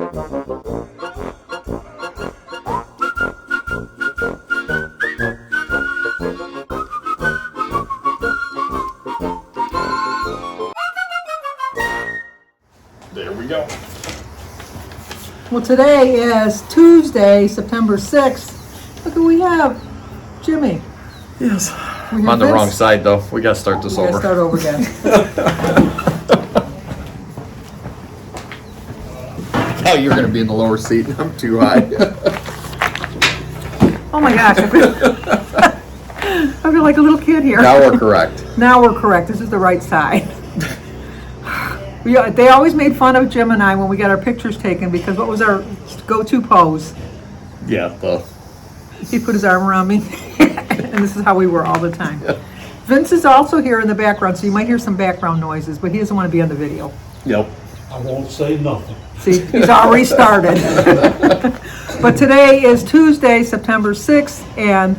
There we go. Well, today is Tuesday, September 6th. Look who we have. Jimmy. Yes. I'm on the wrong side, though. We got to start this over. Start over again. Oh, you're going to be in the lower seat. I'm too high. Oh my gosh. I feel like a little kid here. Now we're correct. Now we're correct. This is the right side. They always made fun of Jim and I when we got our pictures taken because what was our go-to pose? Yeah, He put his arm around me, and this is how we were all the time. Yeah. Vince is also here in the background, so you might hear some background noises, but he doesn't want to be on the video. Yep. I won't say nothing. See, he's already started. But today is Tuesday, September 6th, and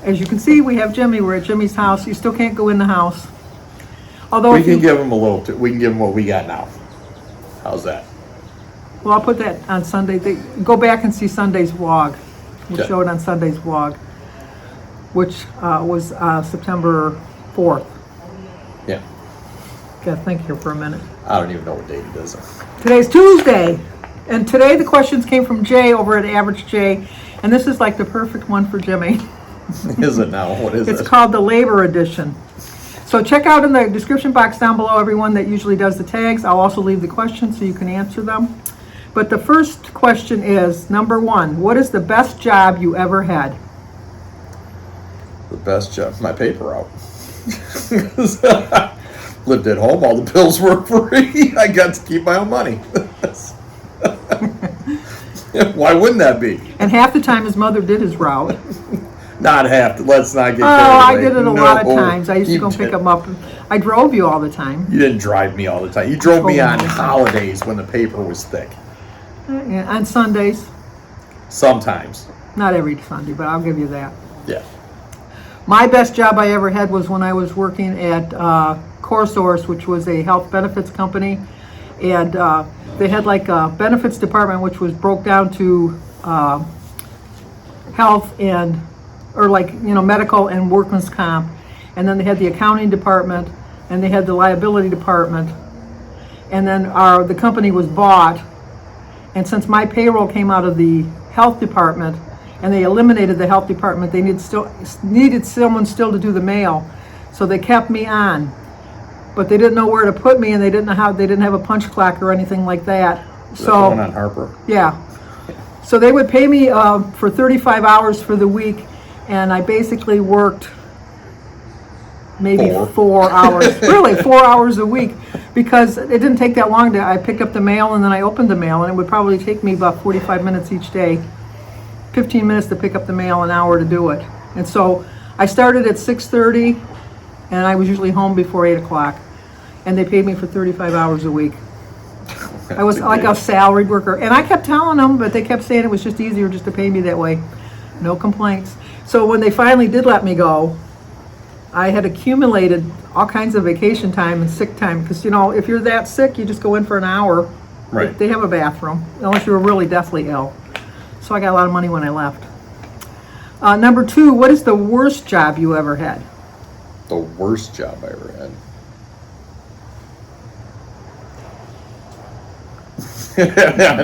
as you can see, we have Jimmy. We're at Jimmy's house. You still can't go in the house. Although we can give him a little. We can give him what we got now. How's that? Well, I'll put that on Sunday. Go back and see Sunday's vlog. We'll show it on Sunday's vlog, which was September 4th. Yeah. Gotta think here for a minute. I don't even know what date it is. Today's Tuesday, and today the questions came from Jay over at Average Jay, and this is like the perfect one for Jimmy. Is it now? What is it? It's called the Labor Edition. So check out in the description box down below everyone that usually does the tags. I'll also leave the questions so you can answer them. But the first question is, number one, what is the best job you ever had? The best job? My paper route. Lived at home, all the bills were free. I got to keep my own money. Why wouldn't that be? And half the time his mother did his route. Not half. Let's not get carried away. I did it a lot of No, times. I used to go pick them up. I drove you all the time. You didn't drive me all the time. You drove me on holidays when the paper was thick. Yeah, on Sundays. Sometimes. Not every Sunday, but I'll give you that. Yeah. My best job I ever had was when I was working at chores, which was a health benefits company, and they had like a benefits department which was broke down to health and medical and workman's comp, and then they had the accounting department, and they had the liability department, and then the company was bought, and since my payroll came out of the health department and they eliminated the health department, they needed someone still to do the mail, so they kept me on, but they didn't know where to put me, and they didn't have a punch clock or anything like that. So one on Harper. Yeah. So they would pay me for 35 hours for the week, and I basically worked maybe 4 hours, really 4 hours a week, because it didn't take that long. I picked up the mail and then I opened the mail, and it would probably take me about 45 minutes each day, 15 minutes to pick up the mail, an hour to do it. And so I started at 6:30, and I was usually home before 8 o'clock, and they paid me for 35 hours a week. I was like a salaried worker, and I kept telling them, but they kept saying it was just easier just to pay me that way. No complaints. So when they finally did let me go, I had accumulated all kinds of vacation time and sick time, because if you're that sick, you just go in for an hour. Right. They have a bathroom, unless you were really deathly ill. So I got a lot of money when I left. Number two, what is the worst job you ever had? The worst job I ever had.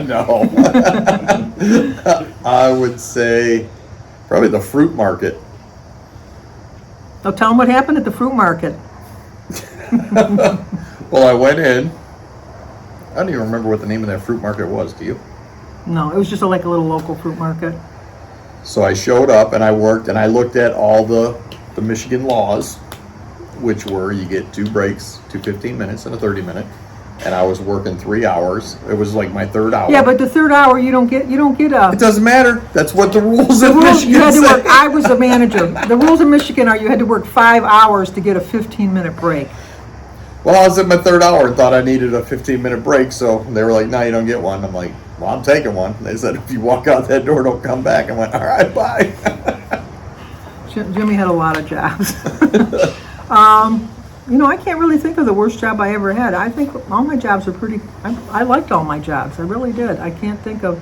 No. I would say probably the fruit market. Now tell them what happened at the fruit market. Well, I went in. I don't even remember what the name of that fruit market was. Do you? No, it was just like a little local fruit market. So I showed up and I worked and I looked at all the Michigan laws, which were you get 2 breaks, 2 15 minutes and a 30-minute. And I was working 3 hours. It was like my third hour. Yeah, but the third hour you don't get a. It doesn't matter. That's what the rules of Michigan you had to say. work. I was the manager. The rules in Michigan are you had to work 5 hours to get a 15-minute break. Well, I was at my third hour and thought I needed a 15-minute break, so they were like, "No, you don't get one." I'm like, "Well, I'm taking one." They said, "If you walk out that door, don't come back." I went, "All right, bye." Jimmy had a lot of jobs. I can't really think of the worst job I ever had. I think all my jobs are I liked all my jobs. I really did. I can't think of.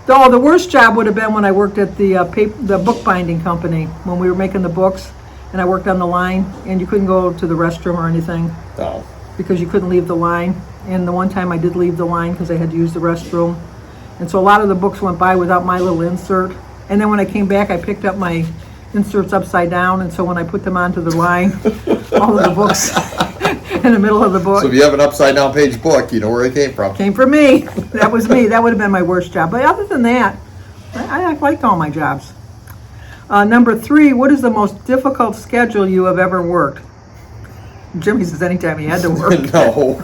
Oh, the worst job would have been when I worked at the bookbinding company, when we were making the books, and I worked on the line, and you couldn't go to the restroom or anything Oh, because you couldn't leave the line. And the one time I did leave the line because I had to use the restroom. And so a lot of the books went by without my little insert. And then when I came back, I picked up my inserts upside down, and so when I put them onto the line, all of the books in the middle of the book so if you have an upside down page book, you know where it came from. came from me. That was me. That would have been my worst job. But other than that, I liked all my jobs. Number 3, what is the most difficult schedule you have ever worked? Jimmy says anytime he had to work. No.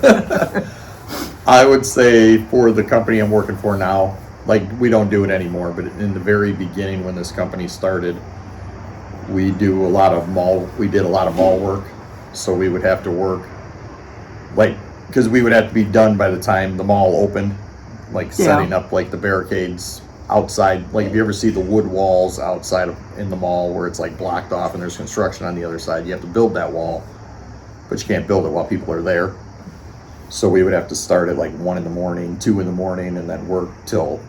I would say for the company I'm working for now, like we don't do it anymore, but in the very beginning when this company started, we did a lot of mall work. So we would have to work because we would have to be done by the time the mall opened, setting up the barricades outside. Like if you ever see the wood walls outside in the mall where it's blocked off and there's construction on the other side, you have to build that wall, but you can't build it while people are there. So we would have to start at 1 in the morning, 2 in the morning, and then work till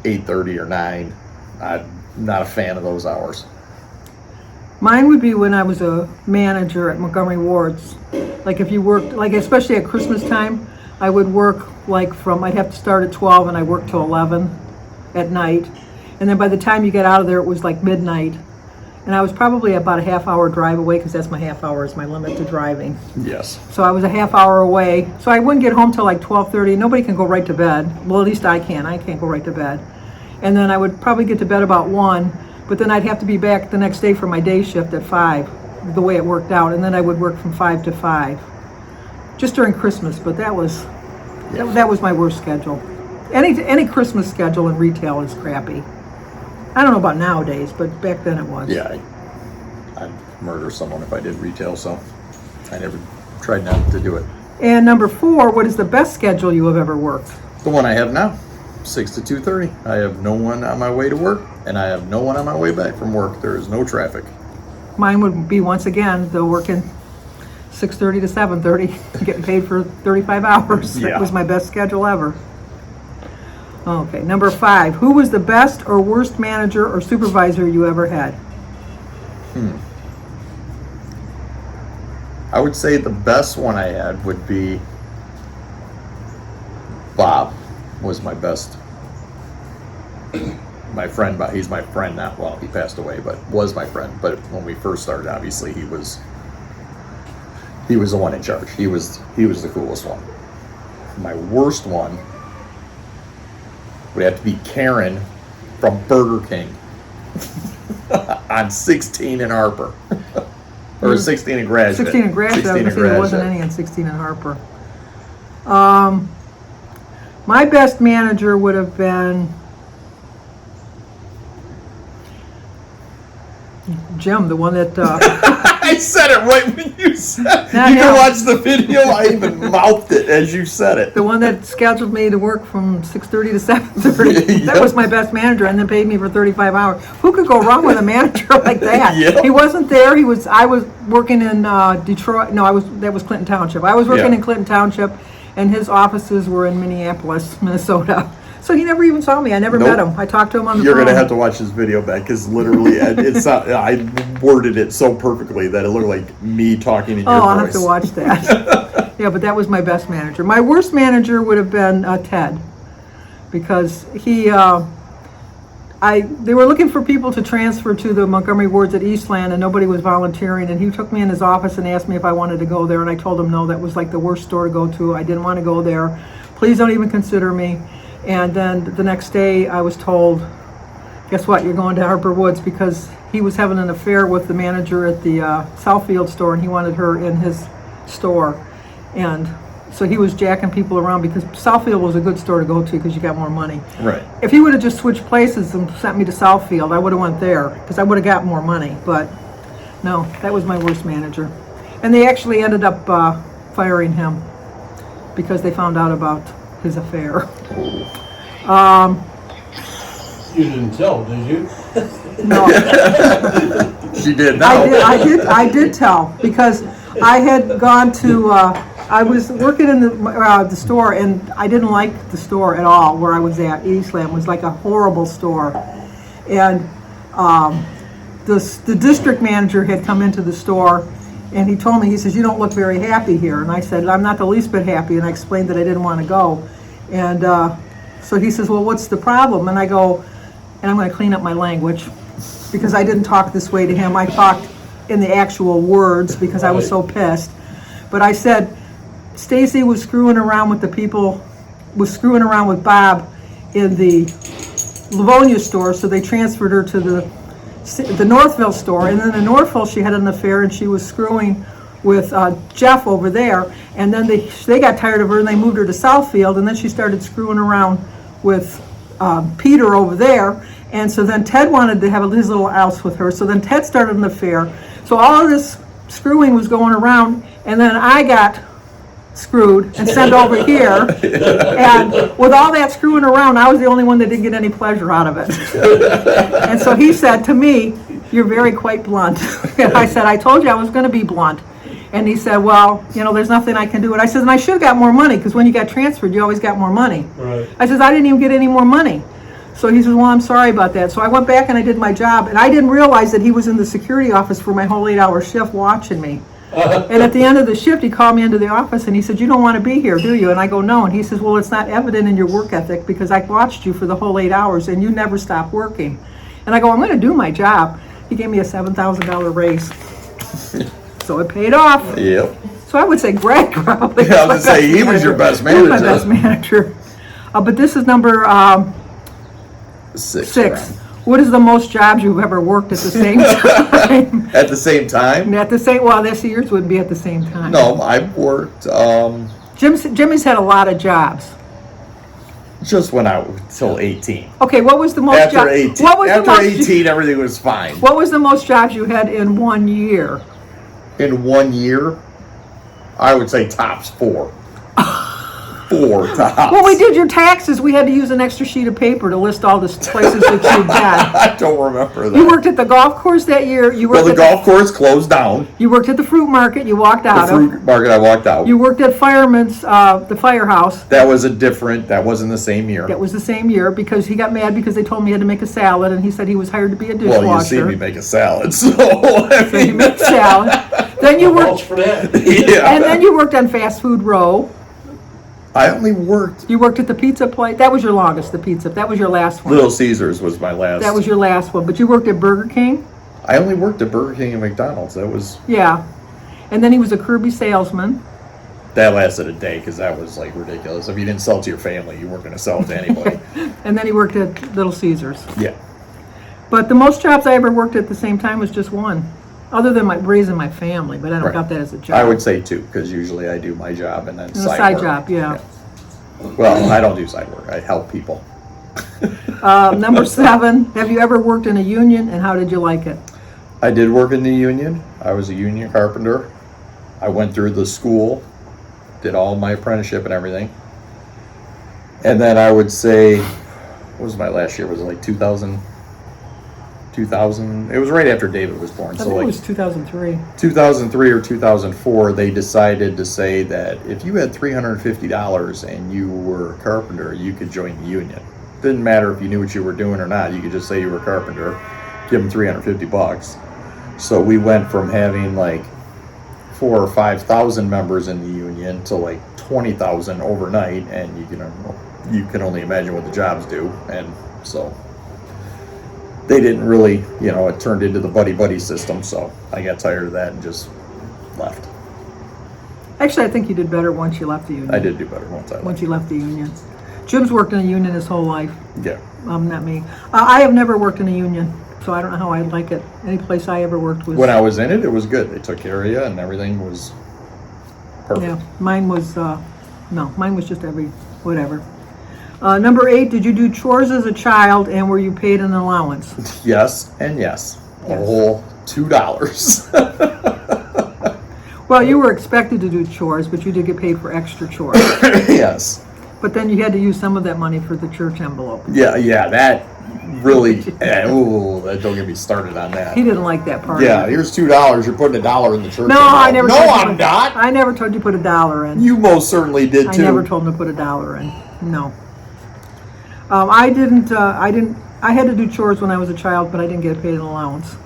8:30 or 9. I'm not a fan of those hours. Mine would be when I was a manager at Montgomery Ward's. If you worked, especially at Christmas time, I would work I'd have to start at 12 and I worked till 11 at night. And then by the time you get out of there, it was midnight. And I was probably about a half-hour drive away, because that's my half-hour is my limit to driving. Yes. So I was a half-hour away. So I wouldn't get home till 12:30. Nobody can go right to bed. Well, at least I can. I can't go right to bed. And then I would probably get to bed about 1, but then I'd have to be back the next day for my day shift at 5, the way it worked out. And then I would work from 5 to 5, just during Christmas. But that was my worst schedule. Any Christmas schedule in retail is crappy. I don't know about nowadays, but back then it was. Yeah, I'd murder someone if I did retail, so I never tried not to do it. And number 4, what is the best schedule you have ever worked? The one I have now, 6 to 2:30. I have no one on my way to work, and I have no one on my way back from work. There is no traffic. Mine would be, once again, the working 6:30 to 7:30, getting paid for 35 hours. Yeah. That was my best schedule ever. Okay, number 5, who was the best or worst manager or supervisor you ever had? I would say the best one I had would be Bob. Was my best. My friend, but he's my friend now. Well, he passed away, but was my friend. But when we first started, obviously he was the one in charge. He was the coolest one. My worst one would have to be Karen from Burger King on 16 in Harper. Or 16 in Gratiot. 16 in Gratiot. 16 in There wasn't Gratiot. any on 16 in Harper. My best manager would have been Jim, the one that I said it right when you said it. Not You him. can watch the video. I even mouthed it as you said it. the one that scheduled me to work from 6:30 to 7:30. Yep. That was my best manager, and then paid me for 35 hours. Who could go wrong with a manager like that? Yep. He wasn't there. I was working in Detroit. No, that was Clinton Township. I was working Yeah. in Clinton Township, and his offices were in Minneapolis, Minnesota. So he never even saw me. I never met Nope. him. I talked to him on the You're phone. gonna have to watch this video back because literally, I worded it so perfectly that it looked like me talking in your voice. I'll have to watch that. Yeah, but that was my best manager. My worst manager would have been Ted, because they were looking for people to transfer to the Montgomery wards at Eastland, and nobody was volunteering. And he took me in his office and asked me if I wanted to go there, and I told him no. That was the worst store to go to. I didn't want to go there. Please don't even consider me. And then the next day, I was told, guess what, you're going to Harper Woods, because he was having an affair with the manager at the Southfield store, and he wanted her in his store. And so he was jacking people around, because Southfield was a good store to go to because you got more money. Right. If he would have just switched places and sent me to Southfield, I would have went there, because I would have got more money. But no, that was my worst manager. And they actually ended up firing him because they found out about his affair. You didn't tell, did you? No, She did. No. I did tell, because I had gone to, I was working in the store, and I didn't like the store at all where I was at. Eastland was like a horrible store. And the district manager had come into the store, and he told me, he says, "You don't look very happy here." And I said, "I'm not the least bit happy," and I explained that I didn't want to go. And so he says, "Well, what's the problem?" And I go, and I'm going to clean up my language, because I didn't talk this way to him. I talked in the actual words because I was so pissed. But I said, Stacy was screwing around with the people, was screwing around with Bob in the Livonia store, so they transferred her to the Northville store. And then in Northville, she had an affair, and she was screwing with Jeff over there. And then they got tired of her, and they moved her to Southfield, and then she started screwing around with Peter over there. And so then Ted wanted to have his little house with her. So then Ted started an affair. So all of this screwing was going around, and then I got screwed and sent over here. And with all that screwing around, I was the only one that didn't get any pleasure out of it. And so he said to me, "You're very quite blunt." And I said, "I told you I was going to be blunt." And he said, "Well, there's nothing I can do." And I said, "And I should have got more money, because when you got transferred, you always got more money." Right. I said, "I didn't even get any more money." So he says, "Well, I'm sorry about that." So I went back and I did my job, and I didn't realize that he was in the security office for my whole 8-hour shift watching me. And at the end of the shift, he called me into the office and he said, "You don't want to be here, do you?" And I go, "No." And he says, "Well, it's not evident in your work ethic, because I watched you for the whole 8 hours and you never stopped working." And I go, "I'm going to do my job." He gave me a $7,000 raise. So it paid off. Yep. So I would say Greg probably. Yeah, I was going to say, he was your best He was my manager. best manager. But this is number 6. Round. What is the most jobs you've ever worked at the same time? At the same time? Well, this yours wouldn't be at the same time. No, I've worked Jimmy's had a lot of jobs. just when I was till 18. Okay, what was the most After job? 18, What was the after most, 18, everything was fine. What was the most jobs you had in 1 year? In 1 year, I would say tops 4. 4 tops. Well, we did your taxes. We had to use an extra sheet of paper to list all the places that you've been. I don't remember that. You worked at the golf course that year. Well, the golf course closed down. You worked at the fruit market. You walked The out of. fruit market, I walked out. You worked at Fireman's, the firehouse. That wasn't the same year. That was the same year, because he got mad because they told me he had to make a salad, and he said he was hired to be a dishwasher. Well, you see me make a salad, so I So you mean, made salad. Then you Mulch worked, for that. yeah. and then you worked on Fast Food Row. I only worked. You worked at the pizza place. That was your longest, the pizza. That was your last one. Little Caesars was my last. That was your last one. But you worked at Burger King? I only worked at Burger King and McDonald's. That Yeah. And then he was a Kirby salesman. lasted a day because that was like ridiculous. If you didn't sell it to your family, you weren't going to sell it to anybody. And then he worked at Little Caesars. Yeah. But the most jobs I ever worked at the same time was just one. Other than raising my family, but I don't Right. count that as a job. I would say 2 because usually I do my job and then And a side side work. job, yeah. Well, I don't do side work. I help people. Number 7, have you ever worked in a union, and how did you like it? I did work in the union. I was a union carpenter. I went through the school, did all my apprenticeship and everything. And then I would say, what was my last year? Was it like 2000? It was right after David was born. I So think it like was 2003. 2003 or 2004, they decided to say that if you had $350 and you were a carpenter, you could join the union. Didn't matter if you knew what you were doing or not. You could just say you were a carpenter, give them $350. So we went from having like 4,000 or 5,000 members in the union to like 20,000 overnight, and you can only imagine what the jobs do. And so they didn't really, it turned into the buddy system. So I got tired of that and just left. Actually, I think you did better once you left the union. I did do better once I left. Once you left the union. Jim's worked in a union his whole life. Yeah. Not me. I have never worked in a union, so I don't know how I'd like it. Any place I ever worked was. When I was in it, it was good. They took care of you and everything was perfect. Yeah, mine was, mine was just whatever. Number 8, did you do chores as a child, and were you paid an allowance? Yes and yes. A Yes. whole $2. Well, you were expected to do chores, but you did get paid for extra chores. Yes. But then you had to use some of that money for the church envelope. Yeah, that really, don't get me started on that. He didn't like that part. Yeah, here's $2, you're putting $1 in the church No, envelope. I never. No, told you I'm to put- not. I never told you to put $1 in. You most certainly did too. I never told him to put $1 in. No. I didn't. I had to do chores when I was a child, but I didn't get paid an allowance.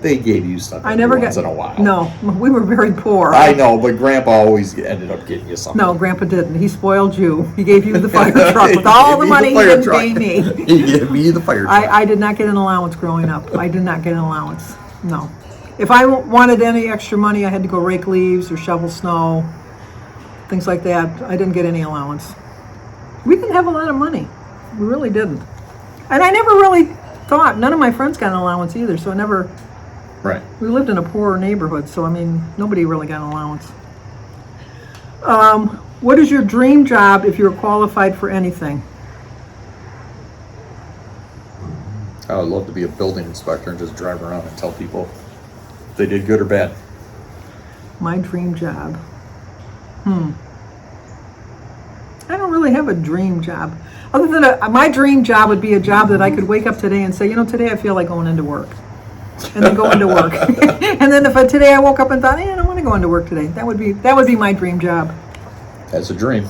They gave you stuff I every never once got. in a while. No, we were very poor. I know, but Grandpa always ended up getting you something. No, Grandpa didn't. He spoiled you. He gave you the fire truck with all the He money he gave didn't pay me. He gave me the fire truck. I did not get an allowance growing up. I did not get an allowance. No. If I wanted any extra money, I had to go rake leaves or shovel snow, things like that. I didn't get any allowance. We didn't have a lot of money. We really didn't. And I never really thought, none of my friends got an allowance either, so I never, Right. we lived in a poor neighborhood, so I mean, nobody really got an allowance. What is your dream job if you're qualified for anything? I would love to be a building inspector and just drive around and tell people if they did good or bad. My dream job. I don't really have a dream job. Other than my dream job would be a job that I could wake up today and say, today I feel like going into work. And then go into work. And then if today I woke up and thought, I don't want to go into work today. That would be my dream job. That's a dream.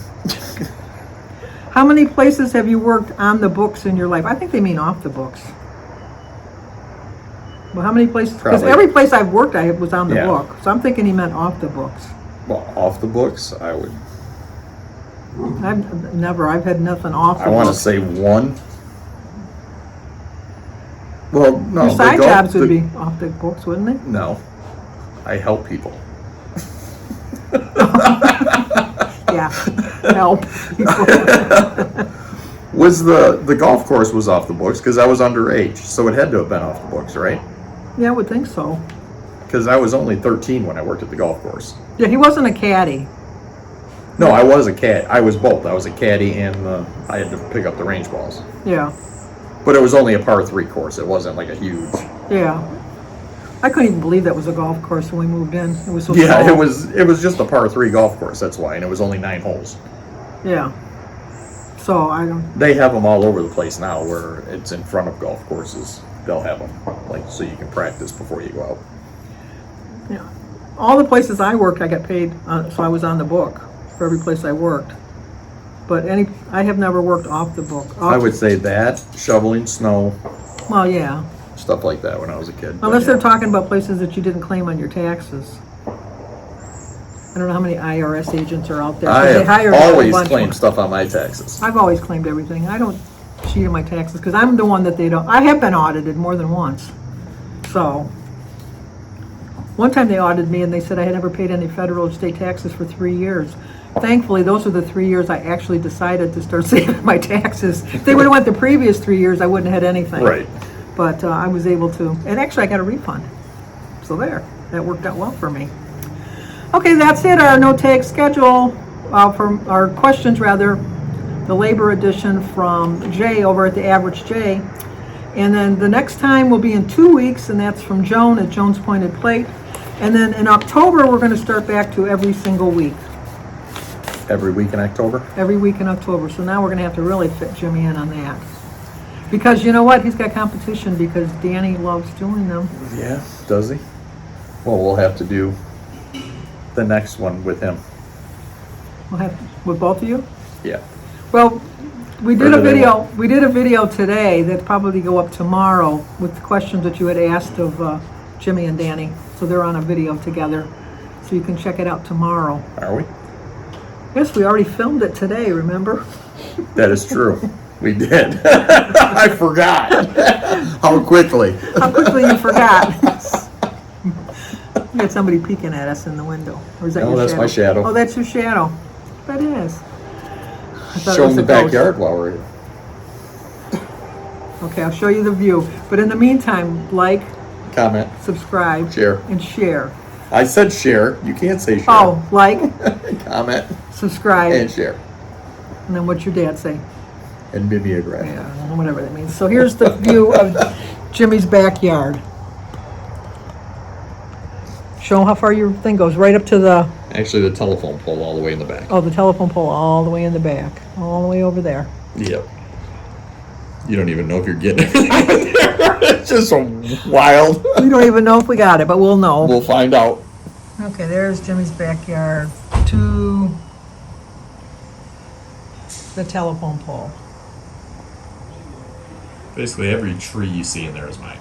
How many places have you worked on the books in your life? I think they mean off the books. Well, how many places? Because Probably. every place I've worked, I was on the Yeah. book. So I'm thinking he meant off the books. Well, off the books, I would. I've had nothing off the I want to books. say one. Well, no. Your the side golf- jobs would the- be off the books, wouldn't they? No, I help people. Yeah, help people. Was the golf course was off the books because I was underage, so it had to have been off the books, right? Yeah, I would think so. Because I was only 13 when I worked at the golf course. Yeah, he wasn't a caddy. No, I was a caddy. I was both. I was a caddy and I had to pick up the range balls. Yeah, But it was only a par 3 course. It wasn't like a huge. yeah. I couldn't even believe that was a golf course when we moved in. It was so Yeah, small. it was just a par 3 golf course. That's why, and it was only 9 holes. Yeah. So I don't. They have them all over the place now, where it's in front of golf courses. They'll have them so you can practice before you go out. Yeah. All the places I worked, I got paid, so I was on the book for every place I worked. But I have never worked off the book. I would say that shoveling snow, Well, yeah. stuff like that when I was a kid. But Unless yeah. they're talking about places that you didn't claim on your taxes. I don't know how many IRS agents are out there. I They have hired a always bunch claimed more. stuff on my taxes. I've always claimed everything. I don't cheat on my taxes because I'm the one that they don't. I have been audited more than once. So, one time they audited me and they said I had never paid any federal or state taxes for 3 years. Thankfully, those are the 3 years I actually decided to start saving my taxes. If they would have went the previous 3 years, I wouldn't have had anything. Right. But I was able to, and actually I got a refund. So there, that worked out well for me. Okay, that's it, our no-take schedule, for our questions rather, the labor edition from Jay over at the Average Jay. And then the next time will be in 2 weeks, and that's from Joan at Joan's Pointed Plate. And then in October, we're gonna start back to every single week, Every week in October? every week in October. So now we're gonna have to really fit Jimmy in on that. Because you know what, he's got competition because Danny loves doing them. Yeah, does he? Well, we'll have to do the next one with him. We'll have, with both of you? Yeah. Well, we Or did do a they video. We did a video today that probably go up tomorrow with the questions that you had asked of Jimmy and Danny. So they're on a video together, so you can check it out tomorrow. Are we? Yes, we already filmed it today. Remember? That is true. We did. I forgot. How quickly. How quickly you forgot. We had somebody peeking at us in the window. Or is that No, your that's my shadow. Oh, that's your shadow. That is. I thought it Show was them the a ghost. backyard while we're here. Okay, I'll show you the view. But in the meantime, like, Comment, subscribe, share. and share. I said share. You can't say share. Oh, like, Comment subscribe, and share. and then what's your dad say? And mimeograph. Yeah, whatever that means. So here's the view of Jimmy's backyard. Show him how far your thing goes, right up to the, Actually, the telephone pole all the way in the back. oh, the telephone pole all the way in the back. all the way over there. Yep. You don't even know if you're getting it. It's just so wild. We don't even know if we got it, but we'll know. We'll find out. Okay, there's Jimmy's backyard to the telephone pole. Basically, every tree you see in there is mine.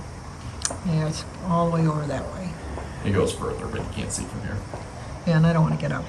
Yeah, it's all the way over that way. It goes further, but you can't see from here. Yeah, and I don't want to get up.